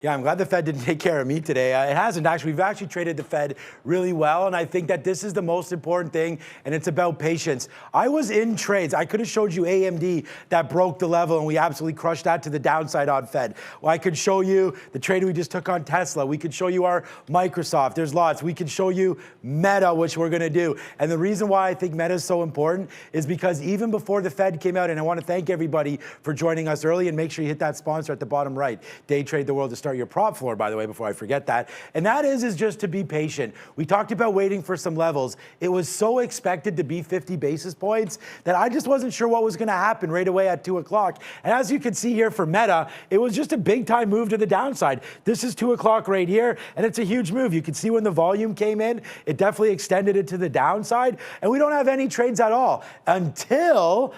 Yeah, I'm glad the Fed didn't take care of me today. It hasn't actually. We've actually traded the Fed really well, and I think that this is the most important thing, and it's about patience. I was in trades. I could have showed you AMD that broke the level, and we absolutely crushed that to the downside on Fed. Well, I could show you the trade we just took on Tesla. We could show you our Microsoft. There's lots. We could show you Meta, which we're going to do. And the reason why I think Meta is so important is because even before the Fed came out, and I want to thank everybody for joining us early, and make sure you hit that sponsor at the bottom right. Day Trade the World to start your prop floor, by the way, before I forget that. And that is just to be patient. We talked about waiting for some levels. It was so expected to be 50 basis points that I just wasn't sure what was going to happen right away at 2 o'clock. And as you can see here for Meta, it was just a big time move to the downside. This is 2 o'clock right here, and it's a huge move. You can see when the volume came in, it definitely extended it to the downside, and we don't have any trades at all until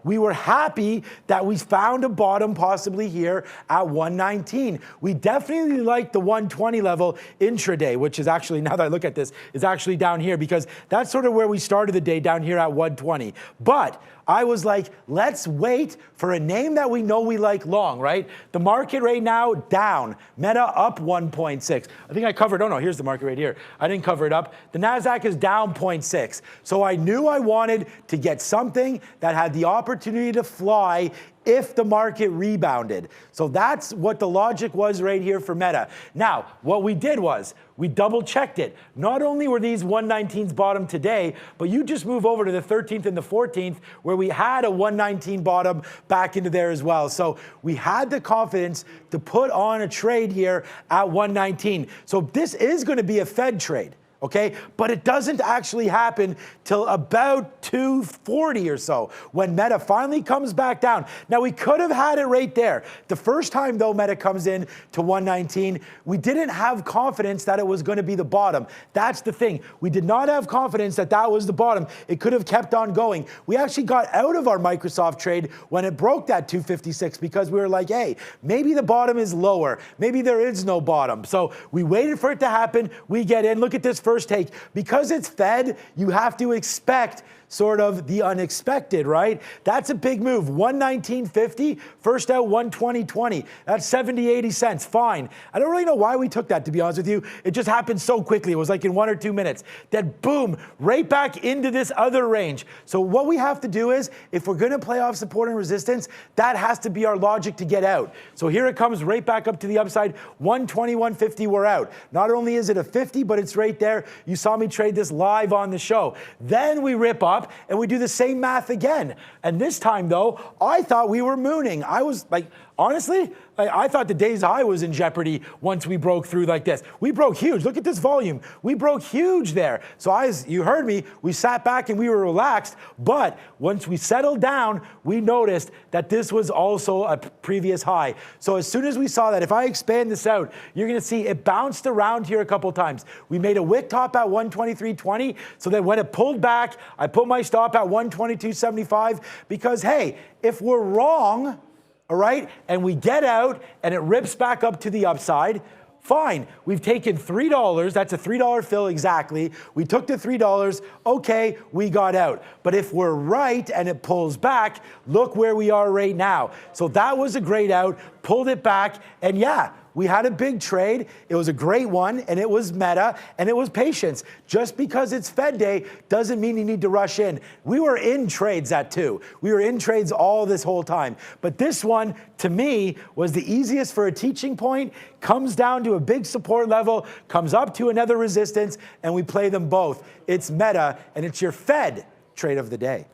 we were happy that we found a bottom possibly here at 119. We definitely like the 120 level intraday, which is actually, now that I look at this, is actually down here, because that's sort of where we started the day, down here at 120. But I was like, let's wait for a name that we know we like long, right? The market right now down, Meta up 1.6. I think I covered, oh no, here's the market right here. I didn't cover it up. The NASDAQ is down 0.6. So I knew I wanted to get something that had the opportunity to fly if the market rebounded. So that's what the logic was right here for Meta. Now, what we did was we double checked it. Not only were these 119s bottom today, but you just move over to the 13th and the 14th where we had a 119 bottom back into there as well. So we had the confidence to put on a trade here at 119. So this is going to be a Fed trade. Okay, but it doesn't actually happen till about 240 or so when Meta finally comes back down. Now, we could have had it right there. The first time, though, Meta comes in to 119, we didn't have confidence that it was going to be the bottom. That's the thing. We did not have confidence that that was the bottom. It could have kept on going. We actually got out of our Microsoft trade when it broke that 256 because we were like, hey, maybe the bottom is lower. Maybe there is no bottom. So we waited for it to happen. We get in. Look at this first take. Because it's Fed, you have to expect sort of the unexpected, right? That's a big move. 119.50, first out 120.20. That's 70, 80 cents. Fine. I don't really know why we took that, to be honest with you. It just happened so quickly. It was like in 1 or 2 minutes. Then boom, right back into this other range. So what we have to do is, if we're going to play off support and resistance, that has to be our logic to get out. So here it comes right back up to the upside. 120, 150, we're out. Not only is it a 50, but it's right there. You saw me trade this live on the show. Then we rip up and we do the same math again. And this time, though, I thought we were mooning. I was like, honestly, I thought the day's high was in jeopardy once we broke through like this. We broke huge. Look at this volume. We broke huge there. So you heard me, we sat back and we were relaxed. But once we settled down, we noticed that this was also a previous high. So as soon as we saw that, if I expand this out, you're going to see it bounced around here a couple times. We made a wick top at 123.20. So that when it pulled back, I put my stop at 122.75 because, hey, if we're wrong, all right, and we get out and it rips back up to the upside, fine. We've taken $3. That's a $3 fill exactly. We took the $3. Okay, we got out. But if we're right and it pulls back, look where we are right now. So that was a great out, pulled it back, and yeah, we had a big trade. It was a great one, and it was Meta, and it was patience. Just because it's Fed day doesn't mean you need to rush in. We were in trades at 2. We were in trades all this whole time. But this one, to me, was the easiest for a teaching point, comes down to a big support level, comes up to another resistance, and we play them both. It's Meta, and it's your Fed trade of the day.